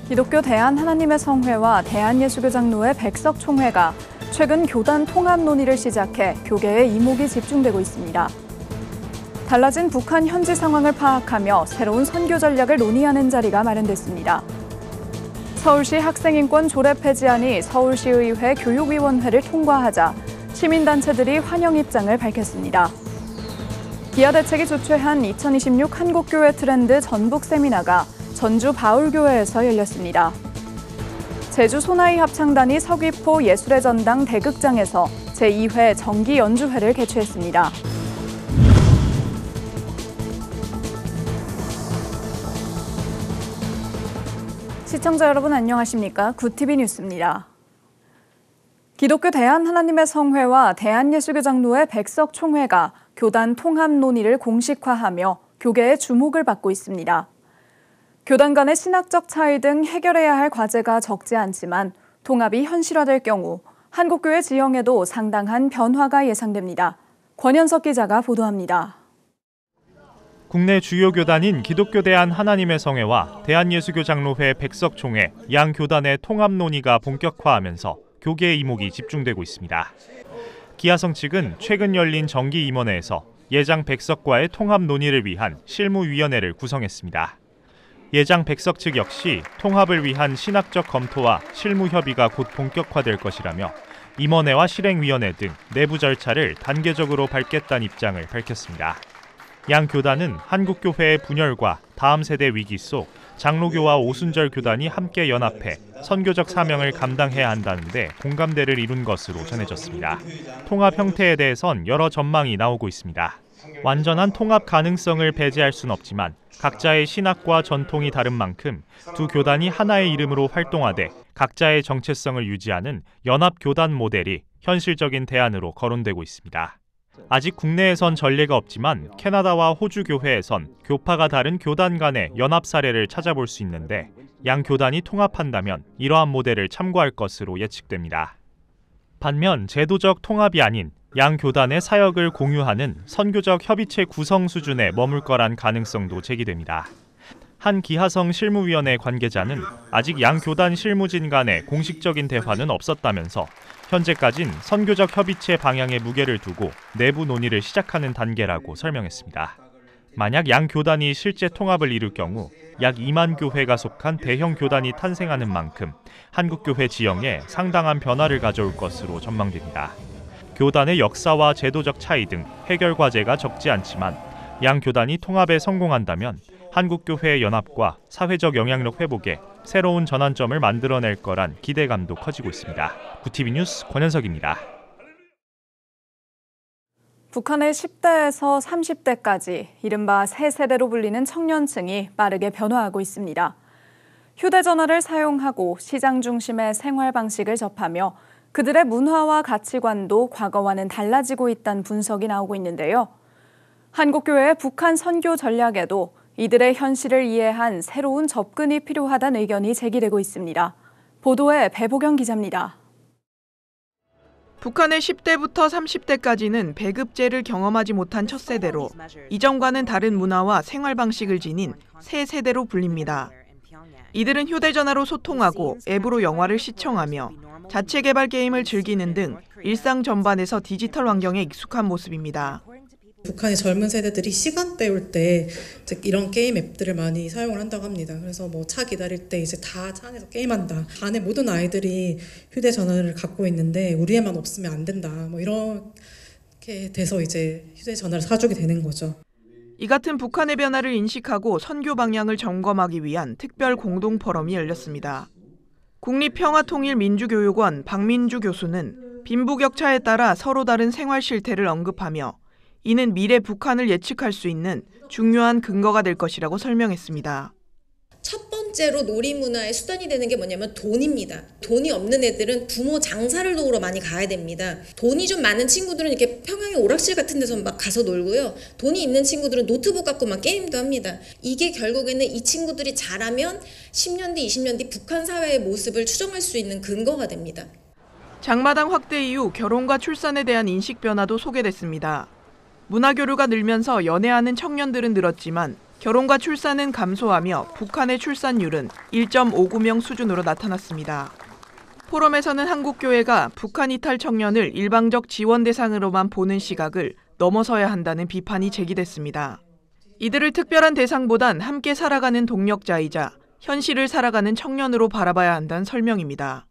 기독교 대한하나님의 성회와 대한예수교장로회 백석총회가 최근 교단 통합 논의를 시작해 교계에 이목이 집중되고 있습니다. 달라진 북한 현지 상황을 파악하며 새로운 선교 전략을 논의하는 자리가 마련됐습니다. 서울시 학생인권 조례 폐지안이 서울시의회 교육위원회를 통과하자 시민단체들이 환영 입장을 밝혔습니다. 기아대책이 주최한 2026 한국교회 트렌드 전북 세미나가 전주 바울교회에서 열렸습니다. 제주 소나이 합창단이 서귀포 예술의 전당 대극장에서 제2회 정기 연주회를 개최했습니다. 시청자 여러분 안녕하십니까? 굿TV 뉴스입니다. 기독교 대한하나님의 성회와 대한예수교장로회 백석총회가 교단 통합 논의를 공식화하며 교계의 주목을 받고 있습니다. 교단 간의 신학적 차이 등 해결해야 할 과제가 적지 않지만 통합이 현실화될 경우 한국교회 지형에도 상당한 변화가 예상됩니다. 권현석 기자가 보도합니다. 국내 주요 교단인 기독교 대한하나님의 성회와 대한예수교장로회 백석총회 양 교단의 통합 논의가 본격화하면서 교계의 이목이 집중되고 있습니다. 기아성 측은 최근 열린 정기임원회에서 예장 백석과의 통합 논의를 위한 실무위원회를 구성했습니다. 예장 백석 측 역시 통합을 위한 신학적 검토와 실무 협의가 곧 본격화될 것이라며 임원회와 실행위원회 등 내부 절차를 단계적으로 밟겠다는 입장을 밝혔습니다. 양 교단은 한국교회의 분열과 다음 세대 위기 속 장로교와 오순절 교단이 함께 연합해 선교적 사명을 감당해야 한다는데 공감대를 이룬 것으로 전해졌습니다. 통합 형태에 대해선 여러 전망이 나오고 있습니다. 완전한 통합 가능성을 배제할 순 없지만 각자의 신학과 전통이 다른 만큼 두 교단이 하나의 이름으로 활동하되 각자의 정체성을 유지하는 연합교단 모델이 현실적인 대안으로 거론되고 있습니다. 아직 국내에선 전례가 없지만 캐나다와 호주 교회에선 교파가 다른 교단 간의 연합 사례를 찾아볼 수 있는데 양 교단이 통합한다면 이러한 모델을 참고할 것으로 예측됩니다. 반면 제도적 통합이 아닌 양 교단의 사역을 공유하는 선교적 협의체 구성 수준에 머물 거란 가능성도 제기됩니다. 한 기하성 실무위원회 관계자는 아직 양 교단 실무진 간의 공식적인 대화는 없었다면서 현재까진 선교적 협의체 방향에 무게를 두고 내부 논의를 시작하는 단계라고 설명했습니다. 만약 양 교단이 실제 통합을 이룰 경우 약 2만 교회가 속한 대형 교단이 탄생하는 만큼 한국교회 지형에 상당한 변화를 가져올 것으로 전망됩니다. 교단의 역사와 제도적 차이 등 해결 과제가 적지 않지만 양 교단이 통합에 성공한다면 한국교회의 연합과 사회적 영향력 회복에 새로운 전환점을 만들어낼 거란 기대감도 커지고 있습니다. 굿TV 뉴스 권현석입니다. 북한의 10대에서 30대까지 이른바 새 세대로 불리는 청년층이 빠르게 변화하고 있습니다. 휴대전화를 사용하고 시장 중심의 생활 방식을 접하며 그들의 문화와 가치관도 과거와는 달라지고 있다는 분석이 나오고 있는데요. 한국교회의 북한 선교 전략에도 이들의 현실을 이해한 새로운 접근이 필요하다는 의견이 제기되고 있습니다. 보도에 배보경 기자입니다. 북한의 10대부터 30대까지는 배급제를 경험하지 못한 첫 세대로 이전과는 다른 문화와 생활 방식을 지닌 새 세대로 불립니다. 이들은 휴대전화로 소통하고 앱으로 영화를 시청하며 자체 개발 게임을 즐기는 등 일상 전반에서 디지털 환경에 익숙한 모습입니다. 북한의 젊은 세대들이 시간 때울 때 이런 게임 앱들을 많이 사용을 한다고 합니다. 그래서 뭐 차 기다릴 때 이제 다 차 안에서 게임한다. 반의 모든 아이들이 휴대전화를 갖고 있는데 우리 애만 없으면 안 된다. 뭐 이렇게 돼서 이제 휴대전화를 사주게 되는 거죠. 이 같은 북한의 변화를 인식하고 선교 방향을 점검하기 위한 특별 공동 포럼이 열렸습니다. 국립평화통일민주교육원 박민주 교수는 빈부격차에 따라 서로 다른 생활 실태를 언급하며 이는 미래 북한을 예측할 수 있는 중요한 근거가 될 것이라고 설명했습니다. 첫 번째로 놀이문화의 수단이 되는 게 뭐냐면 돈입니다. 돈이 없는 애들은 부모 장사를 도우러 많이 가야 됩니다. 돈이 좀 많은 친구들은 이렇게 평양의 오락실 같은 데서 막 가서 놀고요. 돈이 있는 친구들은 노트북 갖고 막 게임도 합니다. 이게 결국에는 이 친구들이 자라면 10년 뒤, 20년 뒤 북한 사회의 모습을 추정할 수 있는 근거가 됩니다. 장마당 확대 이후 결혼과 출산에 대한 인식 변화도 소개됐습니다. 문화교류가 늘면서 연애하는 청년들은 늘었지만 결혼과 출산은 감소하며 북한의 출산율은 1.59명 수준으로 나타났습니다. 포럼에서는 한국교회가 북한 이탈 청년을 일방적 지원 대상으로만 보는 시각을 넘어서야 한다는 비판이 제기됐습니다. 이들을 특별한 대상보단 함께 살아가는 동력자이자 현실을 살아가는 청년으로 바라봐야 한다는 설명입니다.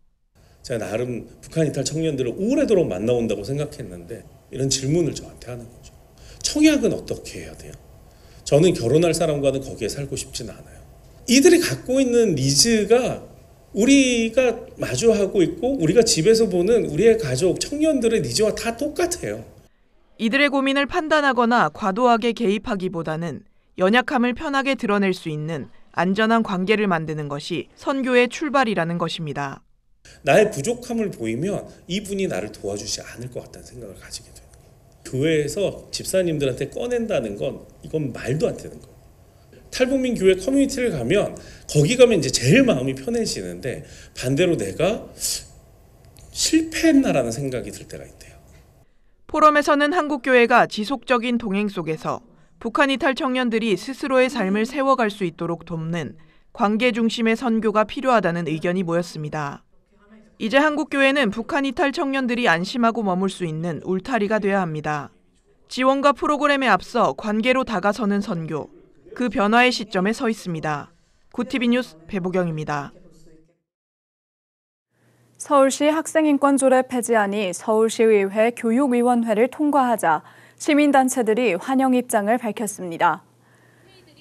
제가 나름 북한 이탈 청년들을 오래도록 만나온다고 생각했는데 이런 질문을 저한테 하는 거죠. 청약은 어떻게 해야 돼요? 저는 결혼할 사람과는 거기에 살고 싶진 않아요. 이들이 갖고 있는 니즈가 우리가 마주하고 있고 우리가 집에서 보는 우리의 가족, 청년들의 니즈와 다 똑같아요. 이들의 고민을 판단하거나 과도하게 개입하기보다는 연약함을 편하게 드러낼 수 있는 안전한 관계를 만드는 것이 선교의 출발이라는 것입니다. 나의 부족함을 보이면 이분이 나를 도와주지 않을 것 같다는 생각을 가지게 돼요. 교회에서 집사님들한테 꺼낸다는 건 이건 말도 안 되는 거예요. 탈북민 교회 커뮤니티를 가면 거기 가면 이제 제일 마음이 편해지는데 반대로 내가 실패했나라는 생각이 들 때가 있대요. 포럼에서는 한국교회가 지속적인 동행 속에서 북한 이탈 청년들이 스스로의 삶을 세워갈 수 있도록 돕는 관계 중심의 선교가 필요하다는 의견이 모였습니다. 이제 한국교회는 북한 이탈 청년들이 안심하고 머물 수 있는 울타리가 돼야 합니다. 지원과 프로그램에 앞서 관계로 다가서는 선교, 그 변화의 시점에 서 있습니다. 구티비 뉴스 배보경입니다. 서울시 학생인권조례 폐지안이 서울시의회 교육위원회를 통과하자 시민단체들이 환영 입장을 밝혔습니다.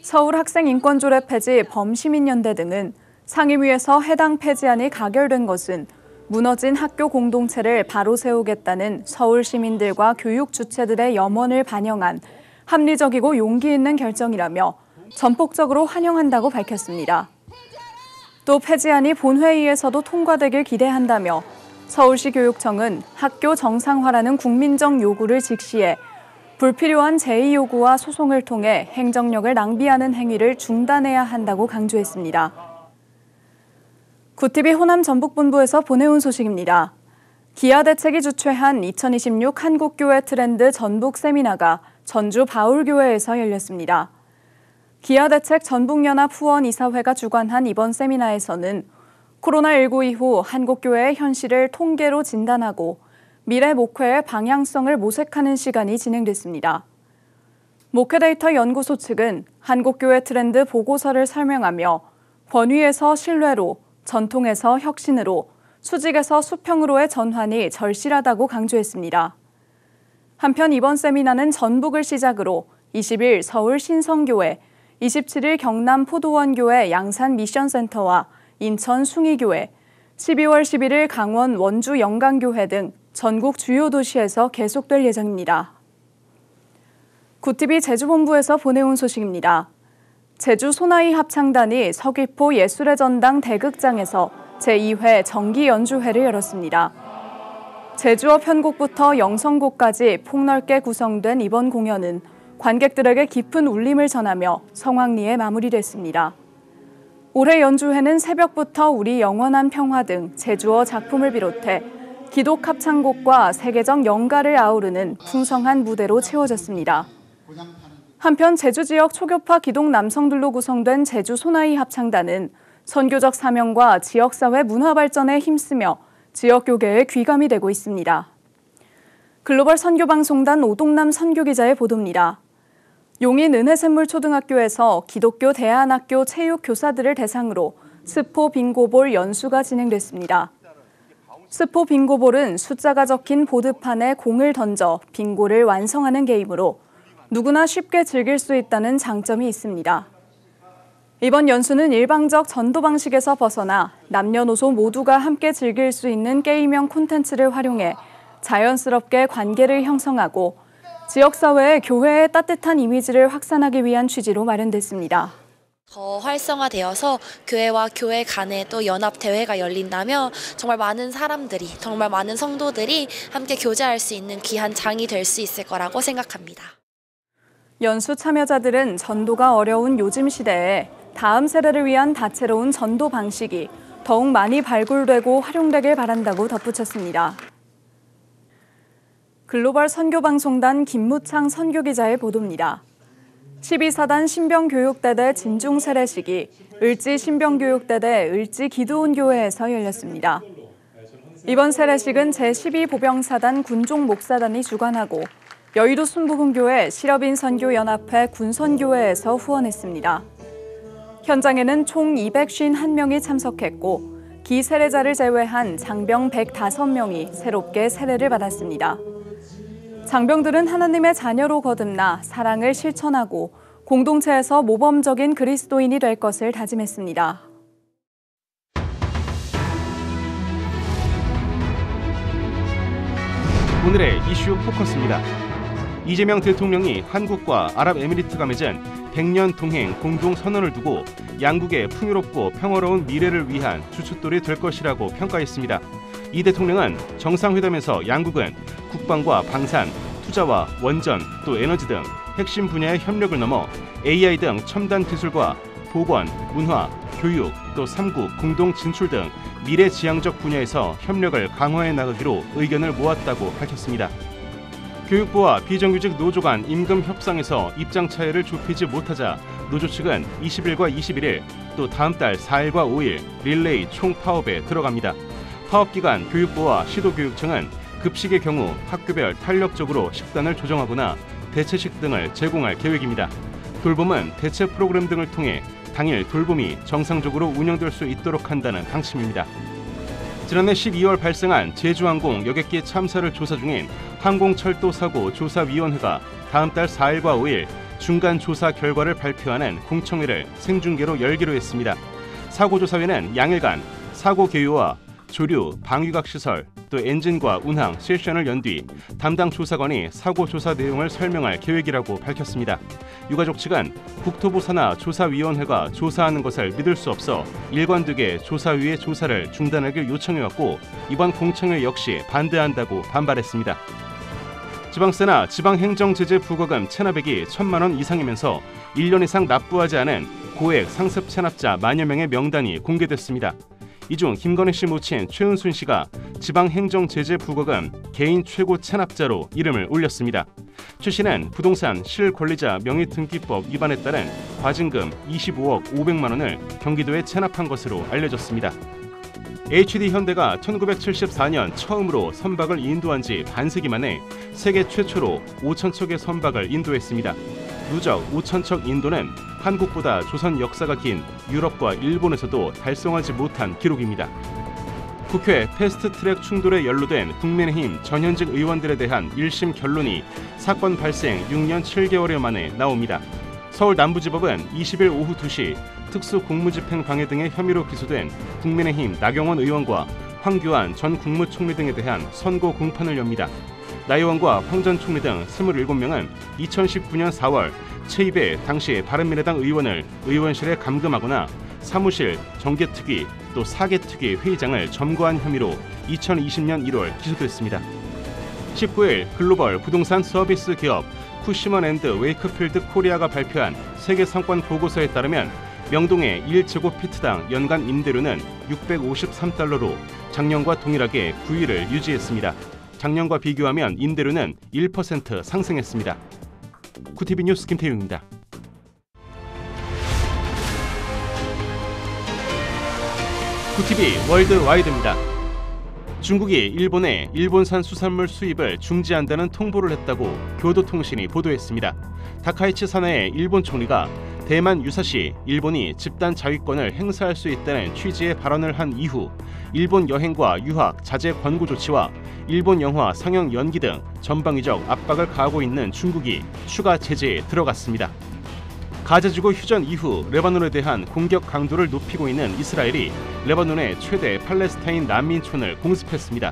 서울학생인권조례 폐지 범시민연대 등은 상임위에서 해당 폐지안이 가결된 것은 무너진 학교 공동체를 바로 세우겠다는 서울 시민들과 교육 주체들의 염원을 반영한 합리적이고 용기 있는 결정이라며 전폭적으로 환영한다고 밝혔습니다. 또 폐지안이 본회의에서도 통과되길 기대한다며 서울시 교육청은 학교 정상화라는 국민적 요구를 직시해 불필요한 제의 요구와 소송을 통해 행정력을 낭비하는 행위를 중단해야 한다고 강조했습니다. 구티비 호남 전북본부에서 보내온 소식입니다. 기아대책이 주최한 2026 한국교회 트렌드 전북 세미나가 전주 바울교회에서 열렸습니다. 기아대책 전북연합 후원이사회가 주관한 이번 세미나에서는 코로나19 이후 한국교회의 현실을 통계로 진단하고 미래 목회의 방향성을 모색하는 시간이 진행됐습니다. 목회데이터 연구소 측은 한국교회 트렌드 보고서를 설명하며 권위에서 신뢰로, 전통에서 혁신으로, 수직에서 수평으로의 전환이 절실하다고 강조했습니다. 한편 이번 세미나는 전북을 시작으로 20일 서울 신성교회, 27일 경남 포도원교회 양산 미션센터와 인천 숭이교회, 12월 11일 강원 원주 영광교회 등 전국 주요 도시에서 계속될 예정입니다. 구티비 제주본부에서 보내온 소식입니다. 제주 소나이 합창단이 서귀포 예술의 전당 대극장에서 제2회 정기연주회를 열었습니다. 제주어 편곡부터 영성곡까지 폭넓게 구성된 이번 공연은 관객들에게 깊은 울림을 전하며 성황리에 마무리됐습니다. 올해 연주회는 새벽부터 우리 영원한 평화 등 제주어 작품을 비롯해 기독 합창곡과 세계적 영가를 아우르는 풍성한 무대로 채워졌습니다. 한편 제주 지역 초교파 기독 남성들로 구성된 제주 소나이 합창단은 선교적 사명과 지역사회 문화 발전에 힘쓰며 지역 교계에 귀감이 되고 있습니다. 글로벌 선교방송단 오동남 선교기자의 보도입니다. 용인 은혜샘물초등학교에서 기독교 대안학교 체육교사들을 대상으로 스포 빙고볼 연수가 진행됐습니다. 스포 빙고볼은 숫자가 적힌 보드판에 공을 던져 빙고를 완성하는 게임으로 누구나 쉽게 즐길 수 있다는 장점이 있습니다. 이번 연수는 일방적 전도 방식에서 벗어나 남녀노소 모두가 함께 즐길 수 있는 게임형 콘텐츠를 활용해 자연스럽게 관계를 형성하고 지역사회의 교회의 따뜻한 이미지를 확산하기 위한 취지로 마련됐습니다. 더 활성화되어서 교회와 교회 간에 또 연합대회가 열린다면 정말 많은 사람들이, 정말 많은 성도들이 함께 교제할 수 있는 귀한 장이 될 수 있을 거라고 생각합니다. 연수 참여자들은 전도가 어려운 요즘 시대에 다음 세대를 위한 다채로운 전도 방식이 더욱 많이 발굴되고 활용되길 바란다고 덧붙였습니다. 글로벌 선교방송단 김무창 선교기자의 보도입니다. 12사단 신병교육대대 진중세례식이 을지 신병교육대대 을지 기도원교회에서 열렸습니다. 이번 세례식은 제12보병사단 군종목사단이 주관하고 여의도 순복음교회 실업인선교연합회 군선교회에서 후원했습니다. 현장에는 총 251명이 참석했고 기세례자를 제외한 장병 105명이 새롭게 세례를 받았습니다. 장병들은 하나님의 자녀로 거듭나 사랑을 실천하고 공동체에서 모범적인 그리스도인이 될 것을 다짐했습니다. 오늘의 이슈 포커스입니다. 이재명 대통령이 한국과 아랍에미리트가 맺은 100년 동행 공동선언을 두고 양국의 풍요롭고 평화로운 미래를 위한 주춧돌이 될 것이라고 평가했습니다. 이 대통령은 정상회담에서 양국은 국방과 방산, 투자와 원전, 또 에너지 등 핵심 분야의 협력을 넘어 AI 등 첨단 기술과 보건, 문화, 교육, 또 3국 공동 진출 등 미래지향적 분야에서 협력을 강화해 나가기로 의견을 모았다고 밝혔습니다. 교육부와 비정규직 노조 간 임금 협상에서 입장 차이를 좁히지 못하자 노조 측은 20일과 21일, 또 다음 달 4일과 5일 릴레이 총파업에 들어갑니다. 파업 기간 교육부와 시도교육청은 급식의 경우 학교별 탄력적으로 식단을 조정하거나 대체식 등을 제공할 계획입니다. 돌봄은 대체 프로그램 등을 통해 당일 돌봄이 정상적으로 운영될 수 있도록 한다는 방침입니다. 지난해 12월 발생한 제주항공 여객기 참사를 조사 중인 항공철도사고조사위원회가 다음 달 4일과 5일 중간 조사 결과를 발표하는 공청회를 생중계로 열기로 했습니다. 사고조사회는 양일간 사고 개요와 조류, 방위각 시설, 또 엔진과 운항, 세션을 연 뒤 담당 조사관이 사고 조사 내용을 설명할 계획이라고 밝혔습니다. 유가족 측은 국토부 산하 조사위원회가 조사하는 것을 믿을 수 없어 일관되게 조사위의 조사를 중단하길 요청해왔고 이번 공청회 역시 반대한다고 반발했습니다. 지방세나 지방행정제재 부과금 체납액이 1,000만 원 이상이면서 1년 이상 납부하지 않은 고액 상습 체납자 만여 명의 명단이 공개됐습니다. 이 중 김건희 씨 모친 최은순 씨가 지방행정제재 부과금 개인 최고 체납자로 이름을 올렸습니다. 최 씨는 부동산 실권리자 명의등기법 위반에 따른 과징금 25억 500만 원을 경기도에 체납한 것으로 알려졌습니다. HD현대가 1974년 처음으로 선박을 인도한 지 반세기 만에 세계 최초로 5,000척의 선박을 인도했습니다. 누적 5,000척 인도는 한국보다 조선 역사가 긴 유럽과 일본에서도 달성하지 못한 기록입니다. 국회 패스트트랙 충돌에 연루된 국민의힘 전현직 의원들에 대한 1심 결론이 사건 발생 6년 7개월여 만에 나옵니다. 서울 남부지법은 20일 오후 2시 특수공무집행 방해 등의 혐의로 기소된 국민의힘 나경원 의원과 황교안 전 국무총리 등에 대한 선고 공판을 엽니다. 나 의원과 황 전 총리 등 27명은 2019년 4월 최입의 당시 바른미래당 의원을 의원실에 감금하거나 사무실, 정계특위, 또 사개특위 회의장을 점거한 혐의로 2020년 1월 기소됐습니다. 19일 글로벌 부동산 서비스 기업 쿠시먼 앤드 웨이크필드 코리아가 발표한 세계 상권 보고서에 따르면 명동의 1제곱피트당 연간 임대료는 653달러로 작년과 동일하게 9위를 유지했습니다. 작년과 비교하면 임대료는 1% 상승했습니다. 쿠티비 뉴스 김태윤입니다. 쿠티비 월드와이드입니다. 중국이 일본에 일본산 수산물 수입을 중지한다는 통보를 했다고 교도통신이 보도했습니다. 다카이치 사나의 일본 총리가 대만 유사시 일본이 집단 자위권을 행사할 수 있다는 취지의 발언을 한 이후 일본 여행과 유학 자제 권고 조치와 일본 영화 상영 연기 등 전방위적 압박을 가하고 있는 중국이 추가 제재에 들어갔습니다. 가자지구 휴전 이후 레바논에 대한 공격 강도를 높이고 있는 이스라엘이 레바논의 최대 팔레스타인 난민촌을 공습했습니다.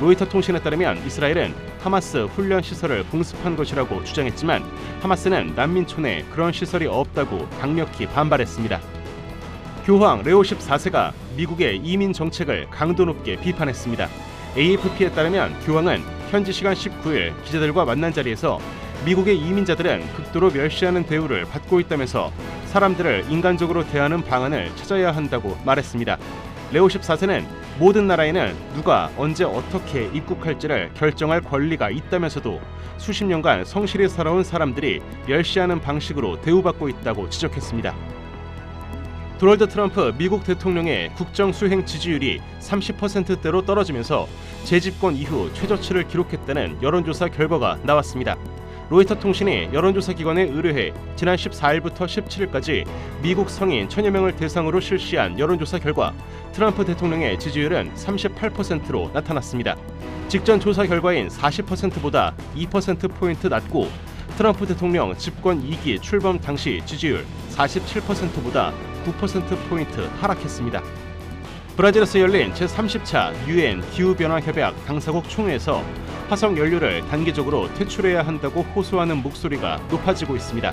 로이터 통신에 따르면 이스라엘은 하마스 훈련 시설을 공습한 것이라고 주장했지만 하마스는 난민촌에 그런 시설이 없다고 강력히 반발했습니다. 교황 레오 14세가 미국의 이민 정책을 강도 높게 비판했습니다. AFP에 따르면 교황은 현지 시간 19일 기자들과 만난 자리에서 미국의 이민자들은 극도로 멸시하는 대우를 받고 있다면서 사람들을 인간적으로 대하는 방안을 찾아야 한다고 말했습니다. 레오 14세는 모든 나라에는 누가 언제 어떻게 입국할지를 결정할 권리가 있다면서도 수십 년간 성실히 살아온 사람들이 멸시하는 방식으로 대우받고 있다고 지적했습니다. 도널드 트럼프 미국 대통령의 국정 수행 지지율이 30%대로 떨어지면서 재집권 이후 최저치를 기록했다는 여론조사 결과가 나왔습니다. 로이터 통신이 여론조사 기관에 의뢰해 지난 14일부터 17일까지 미국 성인 1000여 명을 대상으로 실시한 여론조사 결과 트럼프 대통령의 지지율은 38%로 나타났습니다. 직전 조사 결과인 40%보다 2%포인트 낮고 트럼프 대통령 집권 2기 출범 당시 지지율 47%보다 9%포인트 하락했습니다. 브라질에서 열린 제30차 UN 기후변화협약 당사국 총회에서 화석 연료를 단기적으로 퇴출해야 한다고 호소하는 목소리가 높아지고 있습니다.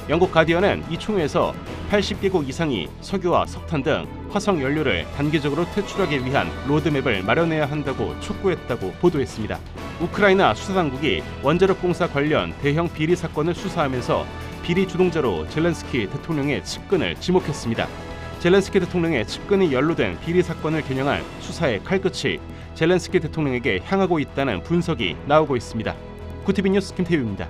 영국 가디언은 이 총회에서 80개국 이상이 석유와 석탄 등 화석 연료를 단기적으로 퇴출하기 위한 로드맵을 마련해야 한다고 촉구했다고 보도했습니다. 우크라이나 수사당국이 원자력 공사 관련 대형 비리 사건을 수사하면서 비리 주동자로 젤렌스키 대통령의 측근을 지목했습니다. 젤렌스키 대통령의 측근이 연루된 비리 사건을 겨냥한 수사의 칼끝이 젤렌스키 대통령에게 향하고 있다는 분석이 나오고 있습니다. 구티비 뉴스 김태유입니다.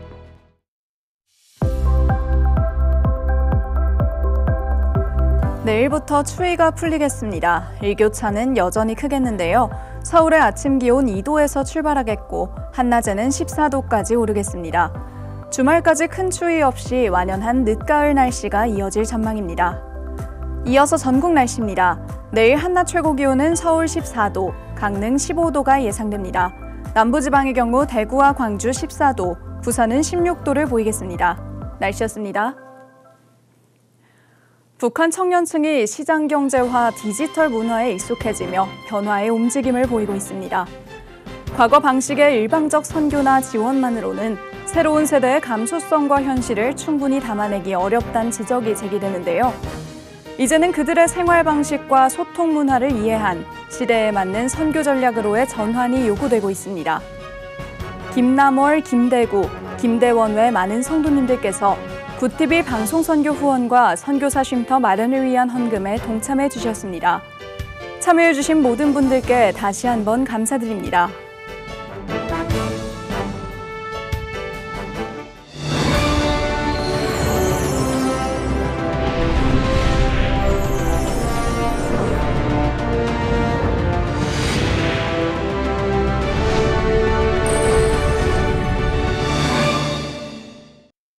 내일부터 추위가 풀리겠습니다. 일교차는 여전히 크겠는데요. 서울의 아침 기온 2도에서 출발하겠고 한낮에는 14도까지 오르겠습니다. 주말까지 큰 추위 없이 완연한 늦가을 날씨가 이어질 전망입니다. 이어서 전국 날씨입니다. 내일 한낮 최고 기온은 서울 14도, 강릉 15도가 예상됩니다. 남부지방의 경우 대구와 광주 14도, 부산은 16도를 보이겠습니다. 날씨였습니다. 북한 청년층이 시장 경제화, 디지털 문화에 익숙해지며 변화의 움직임을 보이고 있습니다. 과거 방식의 일방적 선교나 지원만으로는 새로운 세대의 감수성과 현실을 충분히 담아내기 어렵다는 지적이 제기되는데요. 이제는 그들의 생활 방식과 소통 문화를 이해한 시대에 맞는 선교 전략으로의 전환이 요구되고 있습니다. 김남월, 김대구, 김대원 외 많은 성도님들께서 구티비 방송선교 후원과 선교사 쉼터 마련을 위한 헌금에 동참해 주셨습니다. 참여해 주신 모든 분들께 다시 한번 감사드립니다.